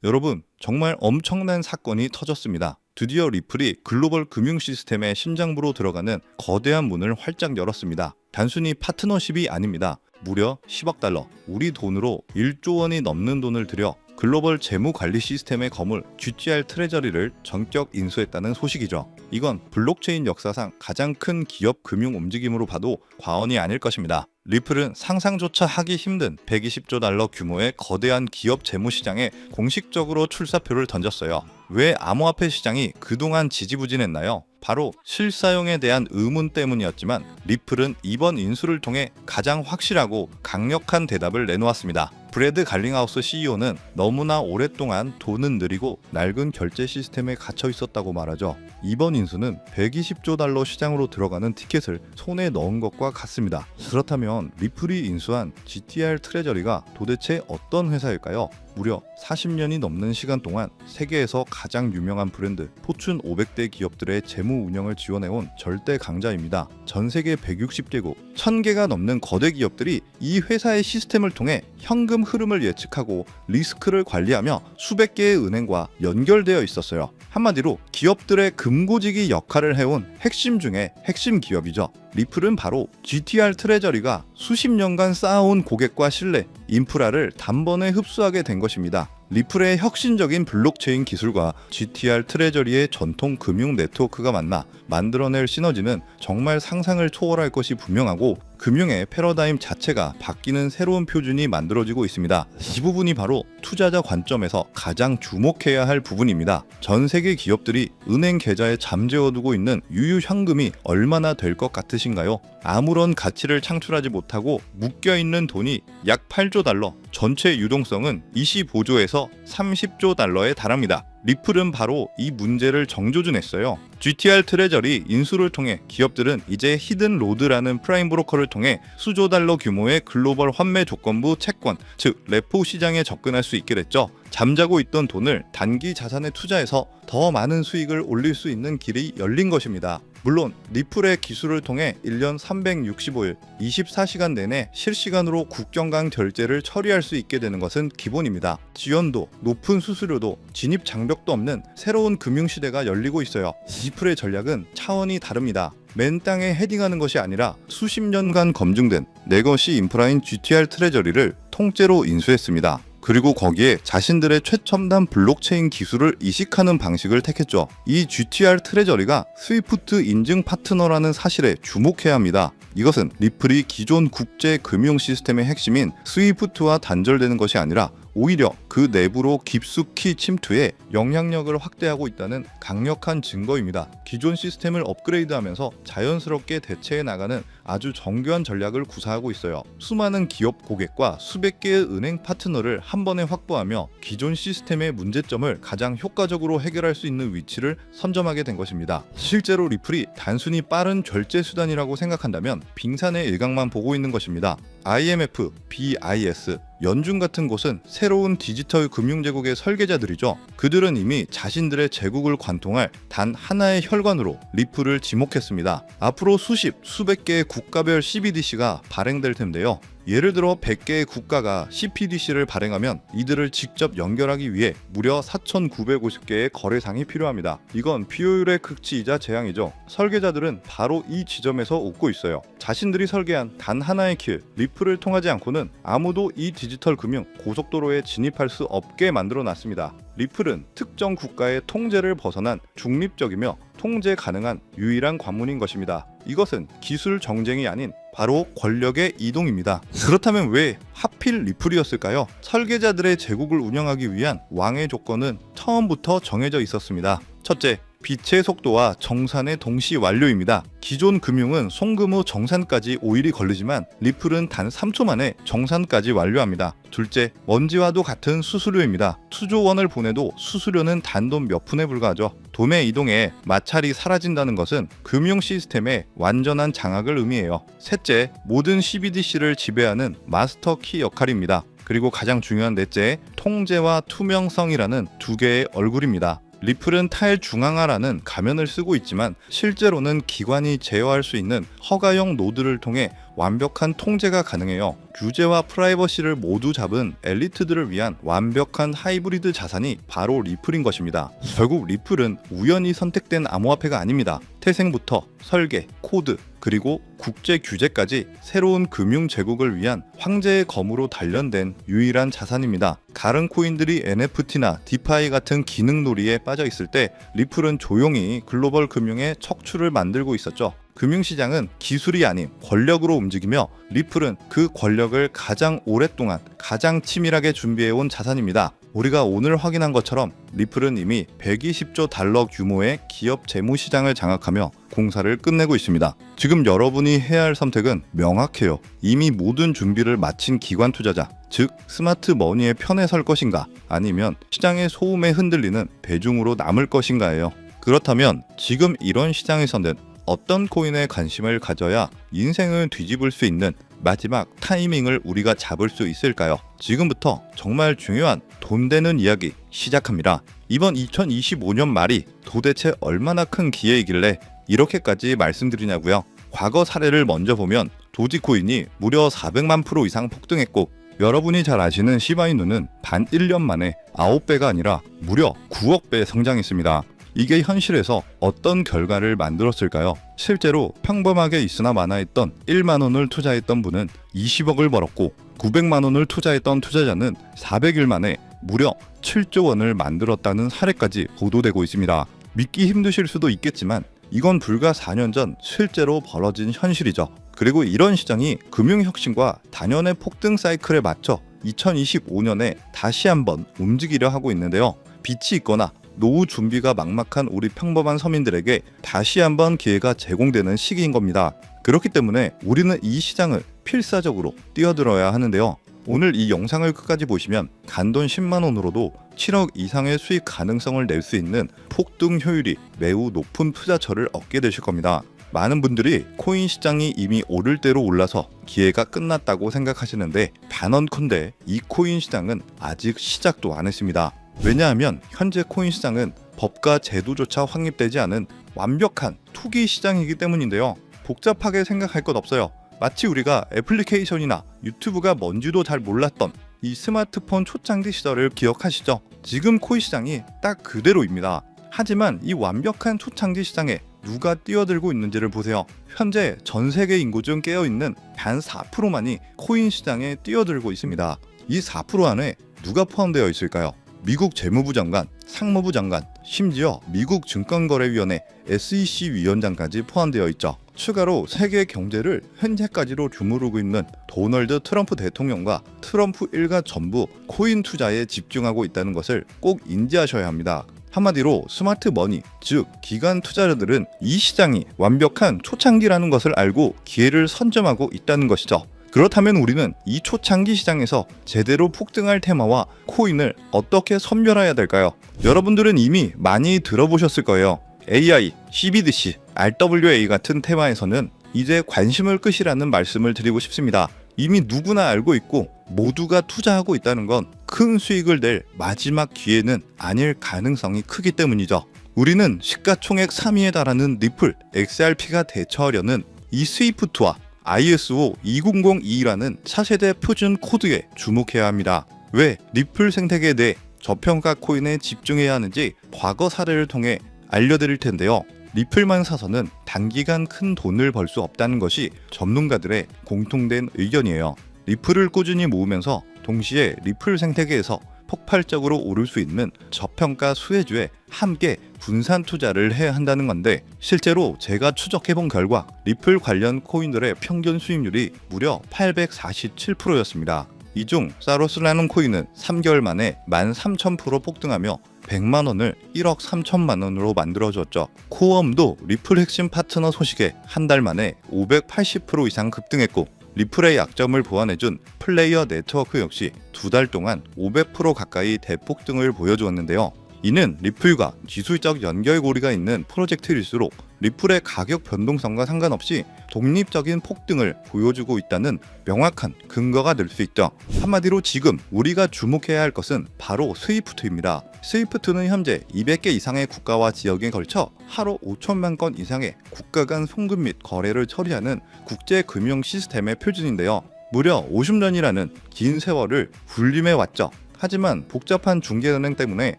여러분, 정말 엄청난 사건이 터졌습니다. 드디어 리플이 글로벌 금융 시스템의 심장부로 들어가는 거대한 문을 활짝 열었습니다. 단순히 파트너십이 아닙니다. 무려 10억 달러, 우리 돈으로 1조 원이 넘는 돈을 들여 글로벌 재무관리 시스템의 거물 GTR 트레저리를 전격 인수했다는 소식이죠. 이건 블록체인 역사상 가장 큰 기업 금융 움직임으로 봐도 과언이 아닐 것입니다. 리플은 상상조차 하기 힘든 120조 달러 규모의 거대한 기업 재무 시장에 공식적으로 출사표를 던졌어요. 왜 암호화폐 시장이 그동안 지지부진했나요? 바로 실사용에 대한 의문 때문이었지만 리플은 이번 인수를 통해 가장 확실하고 강력한 대답을 내놓았습니다. 브래드 갈링하우스 CEO는 너무나 오랫동안 돈은 느리고 낡은 결제 시스템에 갇혀 있었다고 말하죠. 이번 인수는 120조 달러 시장으로 들어가는 티켓을 손에 넣은 것과 같습니다. 그렇다면 리플이 인수한 GTR 트레저리가 도대체 어떤 회사일까요? 무려 40년이 넘는 시간 동안 세계에서 가장 유명한 브랜드 포춘 500대 기업들의 재무 운영을 지원해온 절대 강자입니다. 전 세계 160개국, 1000개가 넘는 거대 기업들이 이 회사의 시스템을 통해 현금 흐름을 예측하고 리스크를 관리하며 수백 개의 은행과 연결되어 있었어요. 한마디로 기업들의 금고지기 역할을 해온 핵심 중에 핵심 기업이죠. 리플은 바로 GTR 트레저리가 수십 년간 쌓아온 고객과 신뢰, 인프라를 단번에 흡수하게 된 것입니다. 리플의 혁신적인 블록체인 기술과 GTR 트레저리의 전통 금융 네트워크가 만나 만들어낼 시너지는 정말 상상을 초월할 것이 분명하고 금융의 패러다임 자체가 바뀌는 새로운 표준이 만들어지고 있습니다. 이 부분이 바로 투자자 관점에서 가장 주목해야 할 부분입니다. 전 세계 기업들이 은행 계좌에 잠재워두고 있는 유유 현금이 얼마나 될 것 같으신가요? 아무런 가치를 창출하지 못하고 묶여있는 돈이 약 8조 달러, 전체 유동성은 25조에서 30조 달러에 달합니다. 리플은 바로 이 문제를 정조준했어요. GTR 트레저리 인수를 통해 기업들은 이제 히든 로드라는 프라임 브로커를 통해 수조 달러 규모의 글로벌 환매 조건부 채권, 즉 레포 시장에 접근할 수 있게 됐죠. 잠자고 있던 돈을 단기 자산에 투자해서 더 많은 수익을 올릴 수 있는 길이 열린 것입니다. 물론 리플의 기술을 통해 1년 365일 24시간 내내 실시간으로 국경 간 결제를 처리할 수 있게 되는 것은 기본입니다. 지연도, 높은 수수료도, 진입 장벽도 없는 새로운 금융시대가 열리고 있어요. 리플의 전략은 차원이 다릅니다. 맨 땅에 헤딩하는 것이 아니라 수십 년간 검증된 레거시 인프라인 GTR 트레저리를 통째로 인수했습니다. 그리고 거기에 자신들의 최첨단 블록체인 기술을 이식하는 방식을 택했죠. 이 GTR 트레저리가 스위프트 인증 파트너라는 사실에 주목해야 합니다. 이것은 리플이 기존 국제 금융 시스템의 핵심인 스위프트와 단절되는 것이 아니라 오히려 그 내부로 깊숙이 침투해 영향력을 확대하고 있다는 강력한 증거입니다. 기존 시스템을 업그레이드하면서 자연스럽게 대체해 나가는 아주 정교한 전략을 구사하고 있어요. 수많은 기업 고객과 수백 개의 은행 파트너를 한 번에 확보하며 기존 시스템의 문제점을 가장 효과적으로 해결할 수 있는 위치를 선점하게 된 것입니다. 실제로 리플이 단순히 빠른 결제 수단이라고 생각한다면 빙산의 일각만 보고 있는 것입니다. IMF, BIS, 연준 같은 곳은 새로운 디지털 금융제국의 설계자들이죠. 그들은 이미 자신들의 제국을 관통할 단 하나의 혈관으로 리플을 지목했습니다. 앞으로 수백 개의 국가별 CBDC가 발행될 텐데요. 예를 들어 100개의 국가가 CBDC를 발행하면 이들을 직접 연결하기 위해 무려 4,950개의 거래상이 필요합니다. 이건 비효율의 극치이자 재앙이죠. 설계자들은 바로 이 지점에서 웃고 있어요. 자신들이 설계한 단 하나의 길, 리플을 통하지 않고는 아무도 이 디지털 금융 고속도로에 진입할 수 없게 만들어놨습니다. 리플은 특정 국가의 통제를 벗어난 중립적이며 통제 가능한 유일한 관문인 것입니다. 이것은 기술 정쟁이 아닌 바로 권력의 이동입니다. 그렇다면 왜 하필 리플이었을까요? 설계자들의 제국을 운영하기 위한 왕의 조건은 처음부터 정해져 있었습니다. 첫째, 빛의 속도와 정산의 동시 완료입니다. 기존 금융은 송금 후 정산까지 5일이 걸리지만 리플은 단 3초 만에 정산까지 완료합니다. 둘째, 먼지와도 같은 수수료입니다. 수조 원을 보내도 수수료는 단돈 몇 푼에 불과하죠. 돈의 이동에 마찰이 사라진다는 것은 금융 시스템의 완전한 장악을 의미해요. 셋째, 모든 CBDC를 지배하는 마스터 키 역할입니다. 그리고 가장 중요한 넷째, 통제와 투명성이라는 두 개의 얼굴입니다. 리플은 탈중앙화라는 가면을 쓰고 있지만 실제로는 기관이 제어할 수 있는 허가형 노드를 통해 완벽한 통제가 가능해요. 규제와 프라이버시를 모두 잡은 엘리트들을 위한 완벽한 하이브리드 자산이 바로 리플인 것입니다. 결국 리플은 우연히 선택된 암호화폐가 아닙니다. 태생부터 설계, 코드, 그리고 국제 규제까지 새로운 금융 제국을 위한 황제의 검으로 단련된 유일한 자산입니다. 다른 코인들이 NFT나 디파이 같은 기능놀이에 빠져 있을 때 리플은 조용히 글로벌 금융의 척추를 만들고 있었죠. 금융시장은 기술이 아닌 권력으로 움직이며 리플은 그 권력을 가장 오랫동안 가장 치밀하게 준비해온 자산입니다. 우리가 오늘 확인한 것처럼 리플은 이미 120조 달러 규모의 기업 재무시장을 장악하며 공사를 끝내고 있습니다. 지금 여러분이 해야 할 선택은 명확해요. 이미 모든 준비를 마친 기관 투자자, 즉 스마트 머니의 편에 설 것인가, 아니면 시장의 소음에 흔들리는 대중으로 남을 것인가예요. 그렇다면 지금 이런 시장에서는 어떤 코인에 관심을 가져야 인생을 뒤집을 수 있는 마지막 타이밍을 우리가 잡을 수 있을까요? 지금부터 정말 중요한 돈 되는 이야기 시작합니다. 이번 2025년 말이 도대체 얼마나 큰 기회이길래 이렇게까지 말씀드리냐고요? 과거 사례를 먼저 보면 도지코인이 무려 400만 프로 이상 폭등했고, 여러분이 잘 아시는 시바이누는 단 1년 만에 9배가 아니라 무려 9억 배 성장했습니다. 이게 현실에서 어떤 결과를 만들었을까요? 실제로 평범하게 있으나 마나했던 1만 원을 투자했던 분은 20억을 벌었고, 900만 원을 투자했던 투자자는 400일 만에 무려 7조 원을 만들었다는 사례까지 보도되고 있습니다. 믿기 힘드실 수도 있겠지만 이건 불과 4년 전 실제로 벌어진 현실이죠. 그리고 이런 시장이 금융혁신과 단연의 폭등 사이클에 맞춰 2025년에 다시 한번 움직이려 하고 있는데요. 빛이 있거나 노후 준비가 막막한 우리 평범한 서민들에게 다시 한번 기회가 제공되는 시기인 겁니다. 그렇기 때문에 우리는 이 시장을 필사적으로 뛰어들어야 하는데요. 오늘 이 영상을 끝까지 보시면 단돈 10만 원으로도 7억 이상의 수익 가능성을 낼 수 있는 폭등 효율이 매우 높은 투자처를 얻게 되실 겁니다. 많은 분들이 코인 시장이 이미 오를 대로 올라서 기회가 끝났다고 생각하시는데, 단언컨대 이 코인 시장은 아직 시작도 안 했습니다. 왜냐하면 현재 코인 시장은 법과 제도조차 확립되지 않은 완벽한 투기 시장이기 때문인데요. 복잡하게 생각할 것 없어요. 마치 우리가 애플리케이션이나 유튜브가 뭔지도 잘 몰랐던 이 스마트폰 초창기 시절을 기억하시죠? 지금 코인 시장이 딱 그대로입니다. 하지만 이 완벽한 초창기 시장에 누가 뛰어들고 있는지를 보세요. 현재 전 세계 인구 중 깨어있는 단 4%만이 코인 시장에 뛰어들고 있습니다. 이 4% 안에 누가 포함되어 있을까요? 미국 재무부 장관, 상무부 장관, 심지어 미국 증권거래위원회 SEC 위원장까지 포함되어 있죠. 추가로 세계 경제를 현재까지로 주무르고 있는 도널드 트럼프 대통령과 트럼프 일가 전부 코인 투자에 집중하고 있다는 것을 꼭 인지하셔야 합니다. 한마디로 스마트 머니, 즉 기관 투자자들은 이 시장이 완벽한 초창기라는 것을 알고 기회를 선점하고 있다는 것이죠. 그렇다면 우리는 이 초창기 시장에서 제대로 폭등할 테마와 코인을 어떻게 선별해야 될까요? 여러분들은 이미 많이 들어보셨을 거예요. AI, CBDC, RWA 같은 테마에서는 이제 관심을 끄시라는 말씀을 드리고 싶습니다. 이미 누구나 알고 있고 모두가 투자하고 있다는 건 큰 수익을 낼 마지막 기회는 아닐 가능성이 크기 때문이죠. 우리는 시가총액 3위에 달하는 리플, XRP가 대처하려는 이 스위프트와 ISO 2002라는 차세대 표준 코드에 주목해야 합니다. 왜 리플 생태계에 대해 저평가 코인에 집중해야 하는지 과거 사례를 통해 알려드릴 텐데요. 리플만 사서는 단기간 큰 돈을 벌 수 없다는 것이 전문가들의 공통된 의견이에요. 리플을 꾸준히 모으면서 동시에 리플 생태계에서 폭발적으로 오를 수 있는 저평가 수혜주에 함께 분산 투자를 해야 한다는 건데, 실제로 제가 추적해본 결과 리플 관련 코인들의 평균 수익률이 무려 847%였습니다. 이 중 사로스라는 코인은 3개월 만에 13,000% 폭등하며 100만 원을 1억 3천만 원으로 만들어줬죠. 코엄도 리플 핵심 파트너 소식에 한 달 만에 580% 이상 급등했고, 리플의 약점을 보완해준 플레이어 네트워크 역시 2달 동안 500% 가까이 대폭등을 보여주었는데요. 이는 리플과 기술적 연결고리가 있는 프로젝트일수록 리플의 가격 변동성과 상관없이 독립적인 폭등을 보여주고 있다는 명확한 근거가 될 수 있죠. 한마디로 지금 우리가 주목해야 할 것은 바로 스위프트입니다. 스위프트는 현재 200개 이상의 국가와 지역에 걸쳐 하루 5천만 건 이상의 국가 간 송금 및 거래를 처리하는 국제 금융 시스템의 표준인데요. 무려 50년이라는 긴 세월을 군림해 왔죠. 하지만 복잡한 중개은행 때문에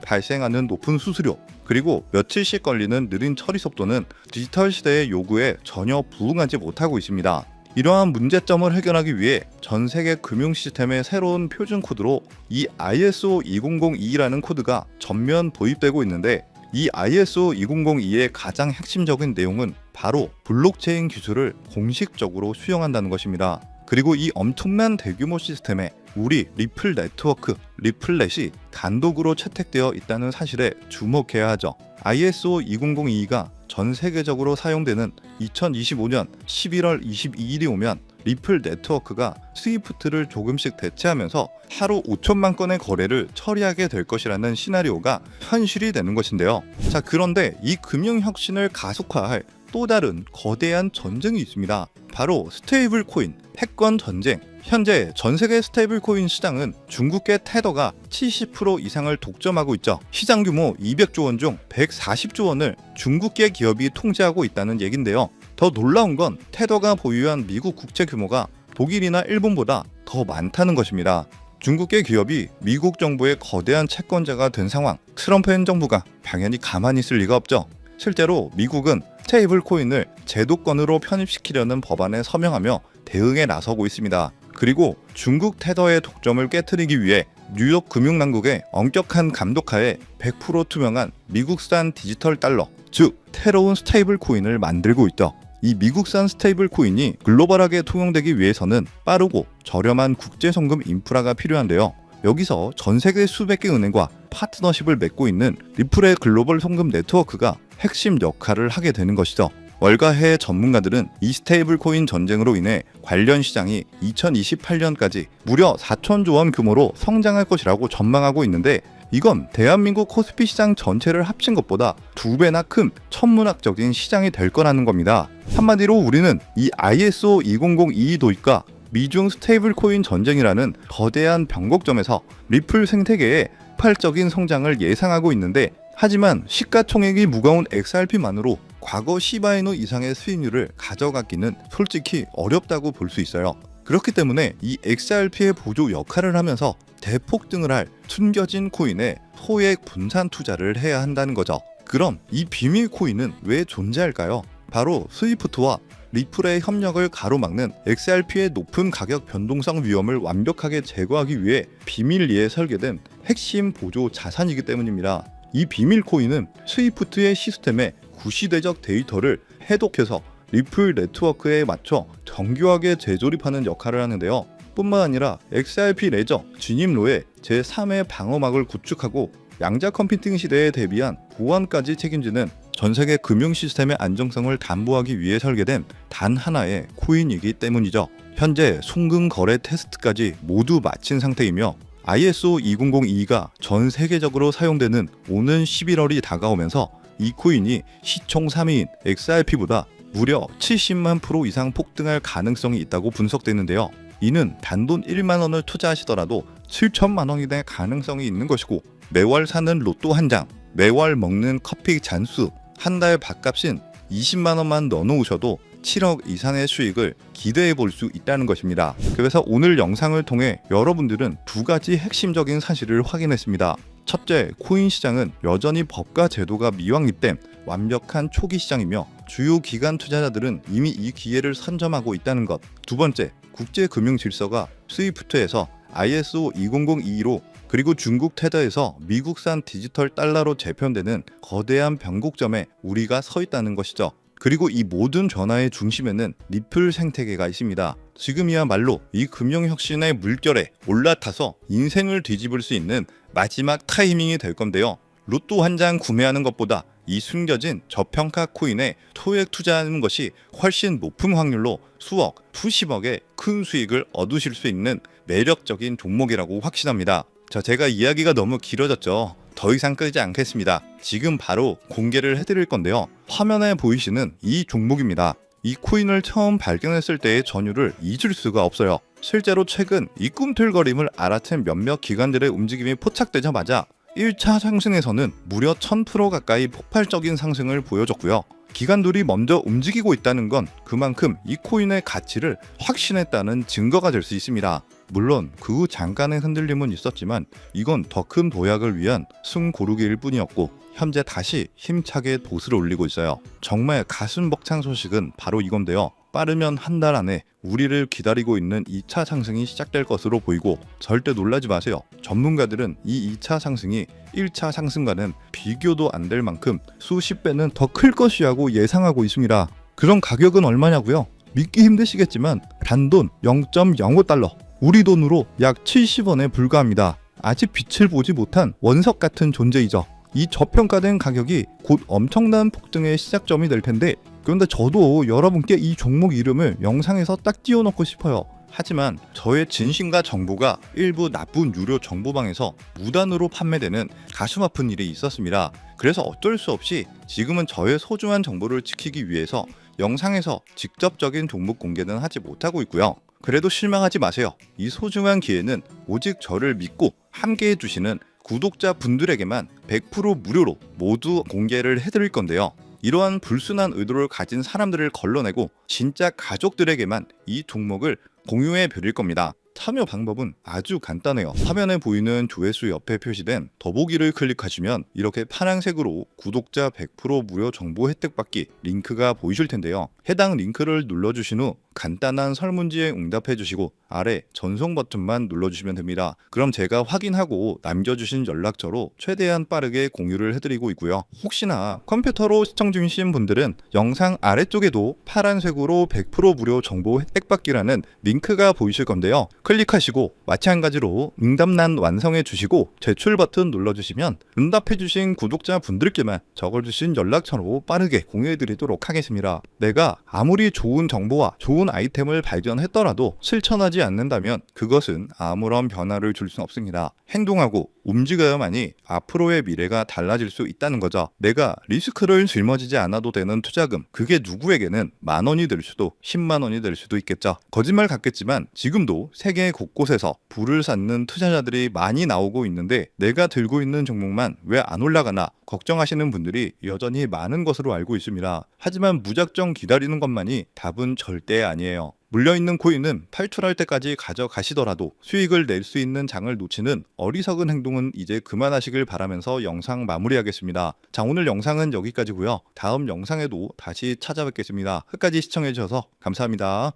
발생하는 높은 수수료, 그리고 며칠씩 걸리는 느린 처리 속도는 디지털 시대의 요구에 전혀 부응하지 못하고 있습니다. 이러한 문제점을 해결하기 위해 전 세계 금융 시스템의 새로운 표준 코드로 이 ISO 2002라는 코드가 전면 도입되고 있는데, 이 ISO 2002의 가장 핵심적인 내용은 바로 블록체인 기술을 공식적으로 수용한다는 것입니다. 그리고 이 엄청난 대규모 시스템에 우리 리플 네트워크, 리플렛이 단독으로 채택되어 있다는 사실에 주목해야 하죠. ISO 2002가 전 세계적으로 사용되는 2025년 11월 22일이 오면 리플 네트워크가 스위프트를 조금씩 대체하면서 하루 5천만 건의 거래를 처리하게 될 것이라는 시나리오가 현실이 되는 것인데요. 자, 그런데 이 금융혁신을 가속화할 또 다른 거대한 전쟁이 있습니다. 바로 스테이블 코인, 패권 전쟁. 현재 전 세계 스테이블 코인 시장은 중국계 테더가 70% 이상을 독점하고 있죠. 시장 규모 200조 원 중 140조 원을 중국계 기업이 통제하고 있다는 얘긴데요. 더 놀라운 건 테더가 보유한 미국 국채 규모가 독일이나 일본보다 더 많다는 것입니다. 중국계 기업이 미국 정부의 거대한 채권자가 된 상황, 트럼프 행정부가 당연히 가만히 있을 리가 없죠. 실제로 미국은 스테이블 코인을 제도권으로 편입시키려는 법안에 서명하며 대응에 나서고 있습니다. 그리고 중국 테더의 독점을 깨트리기 위해 뉴욕 금융당국의 엄격한 감독하에 100% 투명한 미국산 디지털 달러, 즉 새로운 스테이블 코인을 만들고 있죠. 이 미국산 스테이블 코인이 글로벌하게 통용되기 위해서는 빠르고 저렴한 국제송금 인프라가 필요한데요. 여기서 전 세계 수백 개 은행과 파트너십을 맺고 있는 리플의 글로벌 송금 네트워크가 핵심 역할을 하게 되는 것이죠. 월가 해외 전문가들은 이 스테이블 코인 전쟁으로 인해 관련 시장이 2028년까지 무려 4천조 원 규모로 성장할 것이라고 전망하고 있는데, 이건 대한민국 코스피 시장 전체를 합친 것보다 2배나 큰 천문학적인 시장이 될 거라는 겁니다. 한마디로 우리는 이 ISO 2002 도입과 미중 스테이블 코인 전쟁이라는 거대한 변곡점에서 리플 생태계의 폭발적인 성장을 예상하고 있는데, 하지만 시가총액이 무거운 XRP만으로 과거 시바이노 이상의 수익률을 가져가기는 솔직히 어렵다고 볼 수 있어요. 그렇기 때문에 이 XRP의 보조 역할을 하면서 대폭등을 할 숨겨진 코인에 소액 분산 투자를 해야 한다는 거죠. 그럼 이 비밀 코인은 왜 존재할까요? 바로 스위프트와 리플의 협력을 가로막는 XRP의 높은 가격 변동성 위험을 완벽하게 제거하기 위해 비밀리에 설계된 핵심 보조 자산이기 때문입니다. 이 비밀 코인은 스위프트의 시스템에 구시대적 데이터를 해독해서 리플 네트워크에 맞춰 정교하게 재조립하는 역할을 하는데요. 뿐만 아니라 XRP 레저 진입로에 제3의 방어막을 구축하고 양자 컴퓨팅 시대에 대비한 보안까지 책임지는 전세계 금융 시스템의 안정성을 담보하기 위해 설계된 단 하나의 코인이기 때문이죠. 현재 송금 거래 테스트까지 모두 마친 상태이며 ISO 2002가 전 세계적으로 사용되는 오는 11월이 다가오면서 이 코인이 시총 3위인 XRP보다 무려 70만 프로 이상 폭등할 가능성이 있다고 분석되는데요. 이는 단돈 1만 원을 투자하시더라도 7천만 원이 될 가능성이 있는 것이고, 매월 사는 로또 한 장, 매월 먹는 커피 잔수, 한 달 밥값인 20만 원만 넣어놓으셔도 7억 이상의 수익을 기대해 볼 수 있다는 것입니다. 그래서 오늘 영상을 통해 여러분들은 두 가지 핵심적인 사실을 확인했습니다. 첫째, 코인 시장은 여전히 법과 제도가 미확립된 완벽한 초기 시장이며 주요 기관 투자자들은 이미 이 기회를 선점하고 있다는 것. 두 번째, 국제 금융 질서가 스위프트에서 ISO 2002로 그리고 중국 테더에서 미국산 디지털 달러로 재편되는 거대한 변곡점에 우리가 서 있다는 것이죠. 그리고 이 모든 변화의 중심에는 리플 생태계가 있습니다. 지금이야말로 이 금융혁신의 물결에 올라타서 인생을 뒤집을 수 있는 마지막 타이밍이 될 건데요. 로또 한 장 구매하는 것보다 이 숨겨진 저평가 코인에 소액 투자하는 것이 훨씬 높은 확률로 수억, 수십억의 큰 수익을 얻으실 수 있는 매력적인 종목이라고 확신합니다. 자, 제가 이야기가 너무 길어졌죠. 더 이상 끌지 않겠습니다. 지금 바로 공개를 해드릴 건데요. 화면에 보이시는 이 종목입니다. 이 코인을 처음 발견했을 때의 전율을 잊을 수가 없어요. 실제로 최근 이 꿈틀거림을 알아챈 몇몇 기관들의 움직임이 포착되자마자 1차 상승에서는 무려 1000% 가까이 폭발적인 상승을 보여줬고요. 기관들이 먼저 움직이고 있다는 건 그만큼 이 코인의 가치를 확신했다는 증거가 될 수 있습니다. 물론 그 후 잠깐의 흔들림은 있었지만 이건 더 큰 도약을 위한 숨고르기일 뿐이었고 현재 다시 힘차게 보수를 올리고 있어요. 정말 가슴 벅찬 소식은 바로 이건데요. 빠르면 한 달 안에 우리를 기다리고 있는 2차 상승이 시작될 것으로 보이고 절대 놀라지 마세요. 전문가들은 이 2차 상승이 1차 상승과는 비교도 안 될 만큼 수십 배는 더 클 것이라고 예상하고 있습니다. 그럼 가격은 얼마냐고요? 믿기 힘드시겠지만 단돈 0.05달러, 우리 돈으로 약 70원에 불과합니다. 아직 빛을 보지 못한 원석 같은 존재이죠. 이 저평가된 가격이 곧 엄청난 폭등의 시작점이 될 텐데, 그런데 저도 여러분께 이 종목 이름을 영상에서 딱 띄워놓고 싶어요. 하지만 저의 진심과 정보가 일부 나쁜 유료 정보방에서 무단으로 판매되는 가슴 아픈 일이 있었습니다. 그래서 어쩔 수 없이 지금은 저의 소중한 정보를 지키기 위해서 영상에서 직접적인 종목 공개는 하지 못하고 있고요. 그래도 실망하지 마세요. 이 소중한 기회는 오직 저를 믿고 함께 해주시는 구독자 분들에게만 100% 무료로 모두 공개를 해드릴 건데요. 이러한 불순한 의도를 가진 사람들을 걸러내고 진짜 가족들에게만 이 종목을 공유해 드릴 겁니다. 참여 방법은 아주 간단해요. 화면에 보이는 조회수 옆에 표시된 더보기를 클릭하시면 이렇게 파란색으로 구독자 100% 무료 정보 혜택 받기 링크가 보이실 텐데요. 해당 링크를 눌러주신 후 간단한 설문지에 응답해 주시고 아래 전송 버튼만 눌러주시면 됩니다. 그럼 제가 확인하고 남겨주신 연락처로 최대한 빠르게 공유를 해드리고 있고요. 혹시나 컴퓨터로 시청 중이신 분들은 영상 아래쪽에도 파란색으로 100% 무료 정보 혜택 받기라는 링크가 보이실 건데요. 클릭하시고 마찬가지로 응답란 완성해 주시고 제출 버튼 눌러주시면 응답해 주신 구독자 분들께만 적어주신 연락처로 빠르게 공유해 드리도록 하겠습니다. 내가 아무리 좋은 정보와 좋은 아이템을 발견했더라도 실천하지 않는다면 그것은 아무런 변화를 줄 수는 없습니다. 행동하고 움직여야만이 앞으로의 미래가 달라질 수 있다는 거죠. 내가 리스크를 짊어지지 않아도 되는 투자금, 그게 누구에게는 10,000원이 될 수도 100,000원이 될 수도 있겠죠. 거짓말 같겠지만 지금도 세계 곳곳에서 부를 쌓는 투자자들이 많이 나오고 있는데 내가 들고 있는 종목만 왜 안 올라가나 걱정하시는 분들이 여전히 많은 것으로 알고 있습니다. 하지만 무작정 기다리는 것만이 답은 절대 아니에요. 물려있는 코인은 팔출할 때까지 가져가시더라도 수익을 낼 수 있는 장을 놓치는 어리석은 행동은 이제 그만하시길 바라면서 영상 마무리하겠습니다. 자, 오늘 영상은 여기까지고요. 다음 영상에도 다시 찾아뵙겠습니다. 끝까지 시청해주셔서 감사합니다.